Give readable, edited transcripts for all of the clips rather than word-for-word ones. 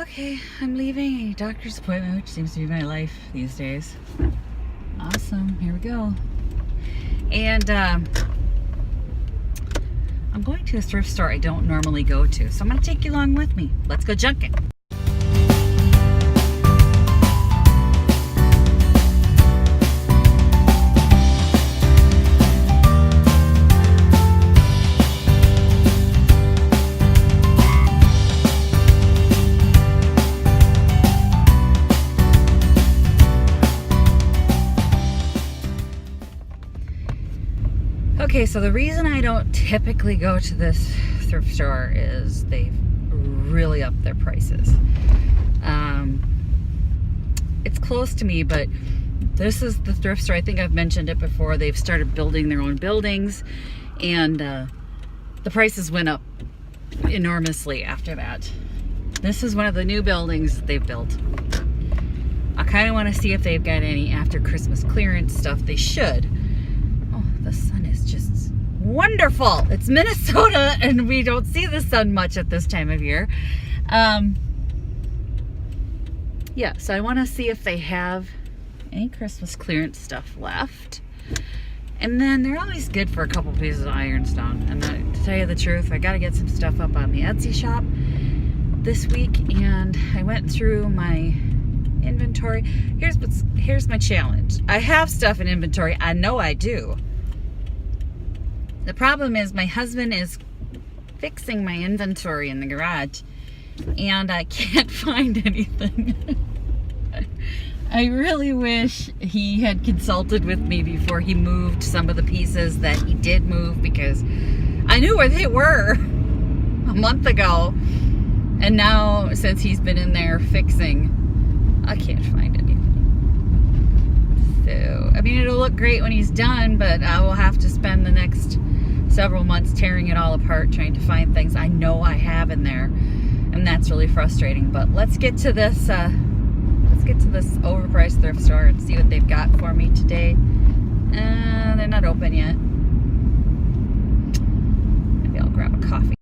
Okay, I'm leaving a doctor's appointment, which seems to be my life these days. Awesome, here we go. And I'm going to a thrift store I don't normally go to, so I'm going to take you along with me. Let's go Junkin. Okay, so the reason I don't typically go to this thrift store is they've really upped their prices. It's close to me, but this is the thrift store. I think I've mentioned it before. They've started building their own buildings, and the prices went up enormously after that. This is one of the new buildings they've built. I kind of want to see if they've got any after Christmas clearance stuff. They should. Oh, the sun is just wonderful. It's Minnesota and we don't see the sun much at this time of year. Yeah, so I want to see if they have any Christmas clearance stuff left. And then they're always good for a couple pieces of ironstone. And to tell you the truth, I got to get some stuff up on the Etsy shop this week, and I went through my inventory. Here's my challenge. I have stuff in inventory. I know I do. The problem is my husband is fixing my inventory in the garage, and I can't find anything. I really wish he had consulted with me before he moved some of the pieces that he did move, because I knew where they were a month ago, and now since he's been in there fixing, I can't find anything. So, I mean, it'll look great when he's done, but I will have to spend the next several months tearing it all apart, trying to find things I know I have in there, and that's really frustrating. But let's get to this overpriced thrift store and see what they've got for me today. They're not open yet. Maybe I'll grab a coffee.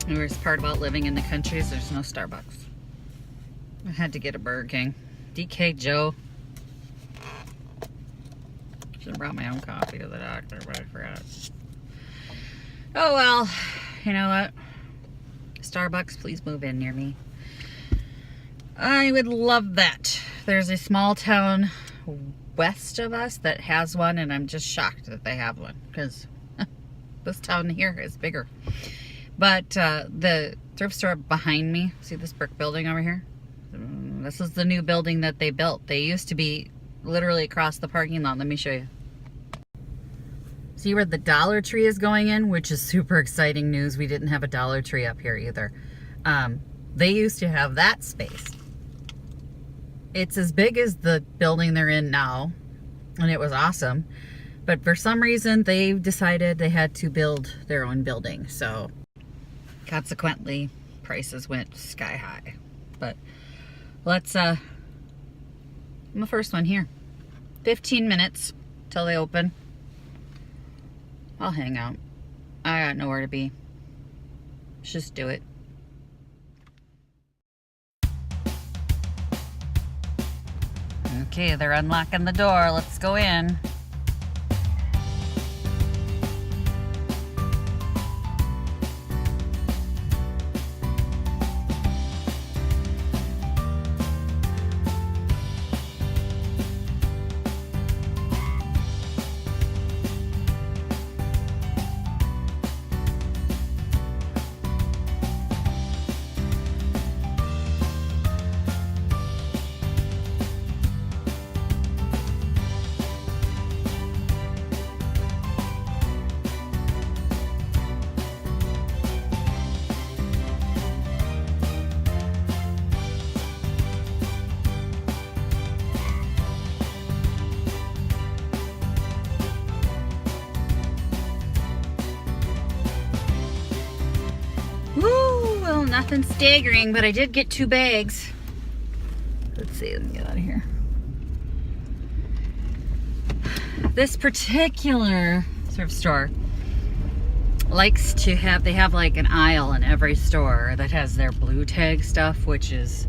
The worst part about living in the country is there's no Starbucks. I had to get a Burger King. DK Joe. Should have brought my own coffee to the doctor, but I forgot. Oh well, you know what? Starbucks, please move in near me. I would love that. There's a small town west of us that has one, and I'm just shocked that they have one, because this town here is bigger. But the thrift store behind me, see this brick building over here? This is the new building that they built. They used to be literally across the parking lot. Let me show you. See where the Dollar Tree is going in, which is super exciting news. We didn't have a Dollar Tree up here either. They used to have that space. It's as big as the building they're in now, and it was awesome. But for some reason, they decided they had to build their own building. So consequently, prices went sky high. But let's, I'm the first one here. 15 minutes till they open. I'll hang out. I got nowhere to be. Let's just do it. Okay, they're unlocking the door. Let's go in. Nothing staggering, but I did get 2 bags. Let's see, let me get out of here. This particular thrift store likes to have, they have like an aisle in every store that has their blue tag stuff, which is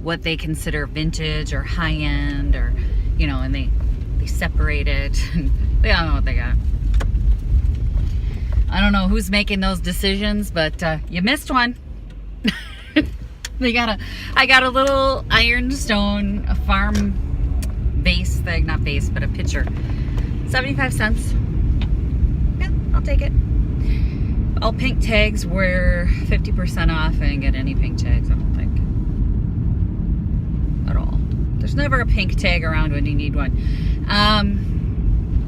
what they consider vintage or high-end, or, you know, and they separate it. They don't know what they got. I don't know who's making those decisions, but you missed one. I got a little ironstone, a farm vase thing, not vase, but a pitcher. 75 cents. Yeah, I'll take it. All pink tags were 50% off. I didn't get any pink tags, I don't think. At all. There's never a pink tag around when you need one.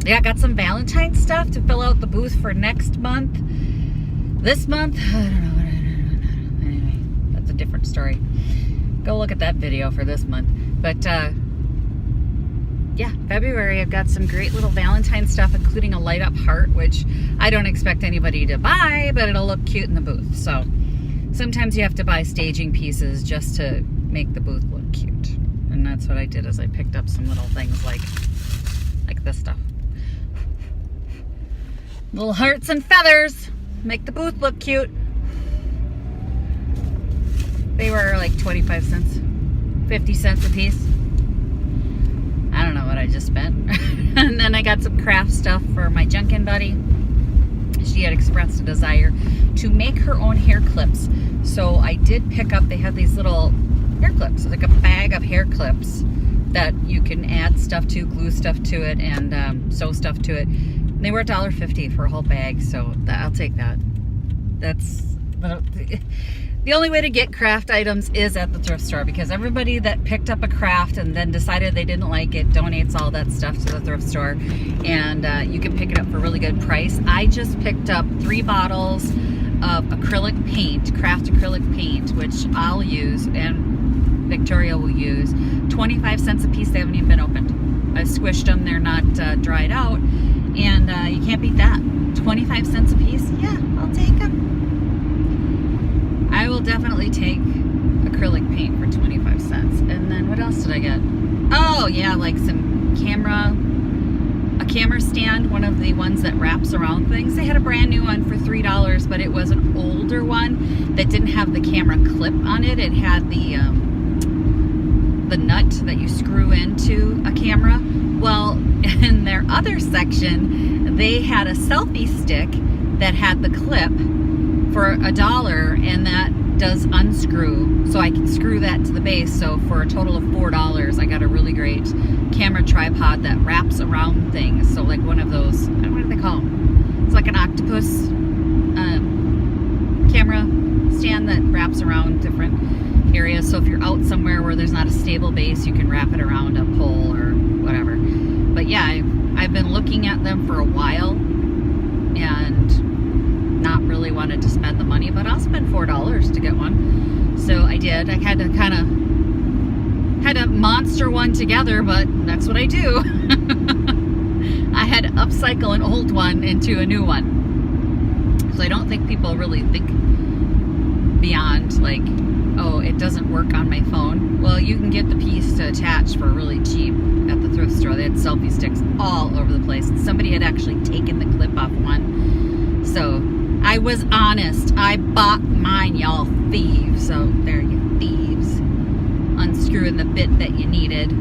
Yeah, I got some Valentine's stuff to fill out the booth for next month. This month, I don't know. Anyway, that's a different story. Go look at that video for this month. But, yeah, February, I've got some great little Valentine's stuff, including a light up heart, which I don't expect anybody to buy, but it'll look cute in the booth. So sometimes you have to buy staging pieces just to make the booth look cute. And that's what I did, is I picked up some little things like this stuff. Little hearts and feathers, make the booth look cute. They were like 25 cents, 50 cents a piece. I don't know what I just spent. And then I got some craft stuff for my Junkin buddy. She had expressed a desire to make her own hair clips. So I did pick up, they have these little hair clips, like a bag of hair clips that you can add stuff to, glue stuff to it, and sew stuff to it. And they were $1.50 for a whole bag, so I'll take that. That's the only way to get craft items is at the thrift store, because everybody that picked up a craft and then decided they didn't like it donates all that stuff to the thrift store, and you can pick it up for a really good price. I just picked up 3 bottles of acrylic paint, craft acrylic paint, which I'll use and Victoria will use. 25 cents a piece. They haven't even been opened. I squished them. They're not dried out, and you can't beat that. 25 cents a piece. Yeah, I'll take them. I will definitely take acrylic paint for 25 cents. And then what else did I get? Oh yeah, like some a camera stand, one of the ones that wraps around things. They had a brand new one for $3, but it was an older one that didn't have the camera clip on it. It had the nut that you screw into a camera. Well, in their other section, they had a selfie stick that had the clip for $1, and that does unscrew, so I can screw that to the base. So for a total of $4, I got a really great camera tripod that wraps around things. So like one of those, what do they call them? It's like an octopus camera stand that wraps around different areas. So if you're out somewhere where there's not a stable base, you can wrap it around a pole or whatever. But yeah, I've been looking at them for a while and not really wanted to spend the money, but I'll spend $4 to get one. So I did. I had to monster one together, but that's what I do. I had to upcycle an old one into a new one. So I don't think people really think beyond like, oh, it doesn't work on my phone. Well, you can get the piece to attach for really cheap at the thrift store. They had selfie sticks all over the place. Somebody had actually taken the clip off one. So I was honest. I bought mine, y'all thieves. So there you thieves. Unscrewing the bit that you needed.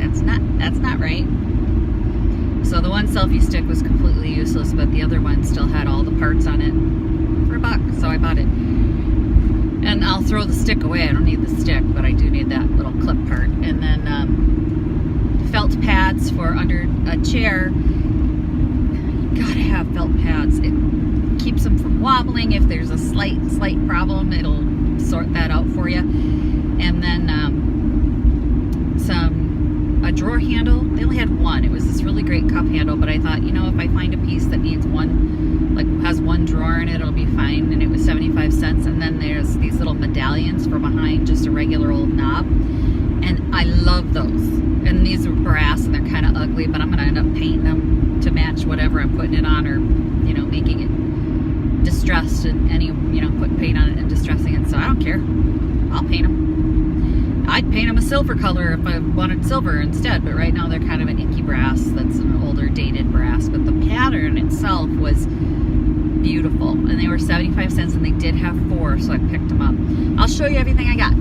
That's not right. So the one selfie stick was completely useless, but the other one still had all the parts on it for $1, so I bought it. And I'll throw the stick away. I don't need the stick, but I do need that little clip part. And then felt pads for under a chair. You gotta have felt pads. It keeps them from wobbling. If there's a slight problem, it'll sort that out for you. And then a drawer handle. They only had one. It was this really great cup handle, but I thought, you know, if I find a piece that needs one, like has one drawer in it, it'll be fine. And it was 75 cents. And then there's these little medallions for behind just a regular old knob, and I love those. And these are brass and they're kind of ugly, but I'm gonna end up painting them to match whatever I'm putting it on, or, you know, making it distressed and put paint on it and distressing it. So I don't care. I'll paint them. I'd paint them a silver color if I wanted silver instead, but right now they're kind of an inky brass that's an older dated brass, but the pattern itself was beautiful, and they were 75 cents, and they did have 4, so I picked them up. I'll show you everything I got.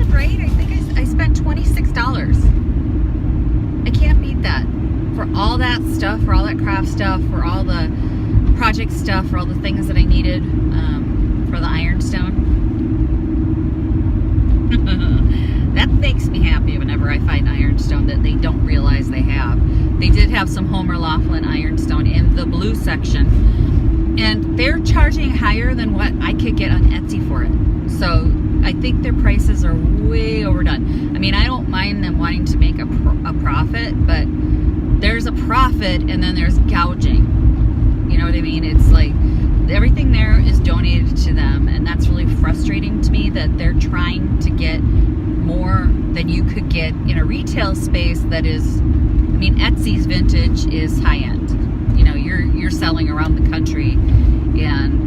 Right? I think I spent $26. I can't beat that. For all that stuff, for all that craft stuff, for all the project stuff, for all the things that I needed for the ironstone. That makes me happy whenever I find ironstone that they don't realize they have. They did have some Homer Laughlin ironstone in the blue section, and they're charging higher than what I could get on Etsy for it. So I think their prices are way overdone. I mean, I don't mind them wanting to make a profit, but there's a profit and then there's gouging. You know what I mean? It's like everything there is donated to them, and that's really frustrating to me that they're trying to get more than you could get in a retail space that is, I mean, Etsy's vintage is high end. You know, you're selling around the country, and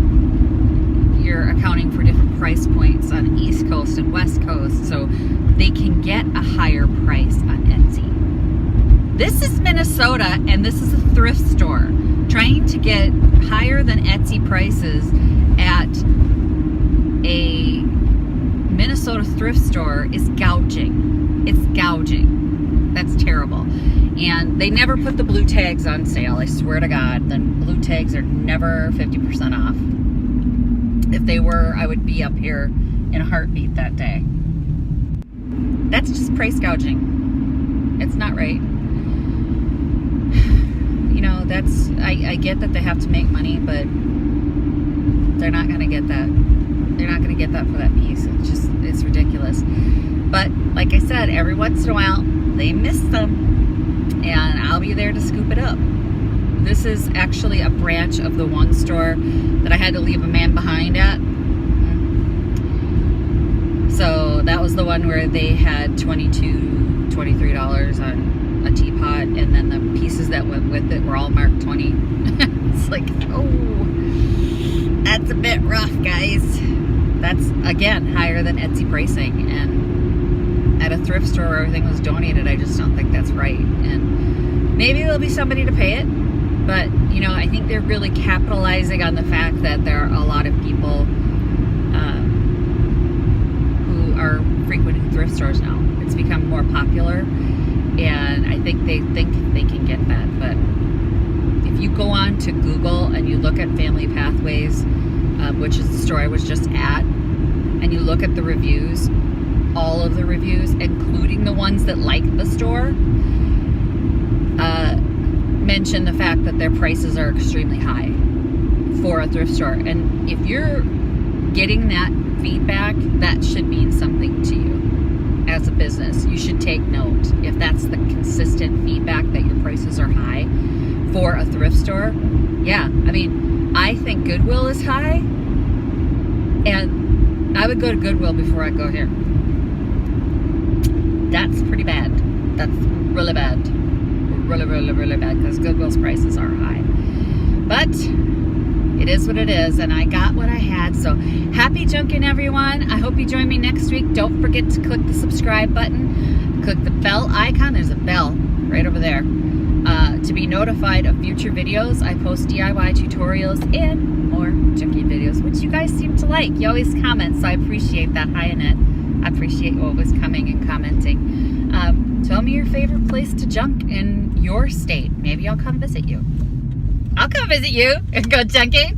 you're accounting for different price points on East Coast and West Coast, so they can get a higher price on Etsy. This is Minnesota, and this is a thrift store. Trying to get higher than Etsy prices at a Minnesota thrift store is gouging. It's gouging. That's terrible. And they never put the blue tags on sale. I swear to God, the blue tags are never 50% off. If they were, I would be up here in a heartbeat that day. That's just price gouging. It's not right. You know, that's, I get that they have to make money, but they're not going to get that. They're not going to get that for that piece. It's ridiculous. But like I said, every once in a while, they miss them, and I'll be there to scoop it up. This is actually a branch of the one store that I had to leave a man behind at. So that was the one where they had $22, $23 on a teapot, and then the pieces that went with it were all marked 20. It's like, oh, that's a bit rough, guys. That's, again, higher than Etsy pricing. And at a thrift store where everything was donated, I just don't think that's right. And maybe there'll be somebody to pay it. But, you know, I think they're really capitalizing on the fact that there are a lot of people who are frequenting thrift stores now. It's become more popular, and I think they can get that. But if you go on to Google and you look at Family Pathways, which is the store I was just at, and you look at the reviews, all of the reviews, including the ones that like the store, mention the fact that their prices are extremely high for a thrift store. And if you're getting that feedback, that should mean something to you as a business. You should take note. If that's the consistent feedback that your prices are high for a thrift store, yeah. I mean, I think Goodwill is high, and I would go to Goodwill before I go here. That's pretty bad. That's really bad. Really bad, because Goodwill's prices are high. But it is what it is, and I got what I had. So happy Junkin, everyone. I hope you join me next week. Don't forget to click the subscribe button. Click the bell icon. There's a bell right over there to be notified of future videos. I post DIY tutorials and more Junkin videos, which you guys seem to like. You always comment, so I appreciate that. Hi, Annette. I appreciate you always coming and commenting. Tell me your favorite place to junk in your state. Maybe I'll come visit you. I'll come visit you and go junking.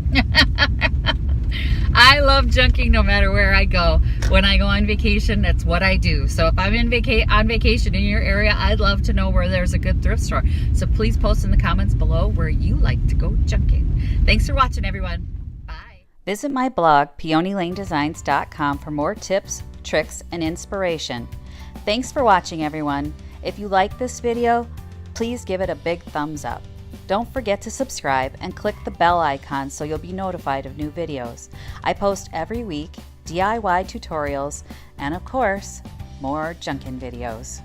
I love junking no matter where I go. When I go on vacation, that's what I do. So if I'm on vacation in your area, I'd love to know where there's a good thrift store. So please post in the comments below where you like to go junking. Thanks for watching, everyone. Bye. Visit my blog, peonylanedesigns.com, for more tips, tricks, and inspiration. Thanks for watching, everyone. If you like this video, please give it a big thumbs up. Don't forget to subscribe and click the bell icon so you'll be notified of new videos. I post every week DIY tutorials and, of course, more Junkin videos.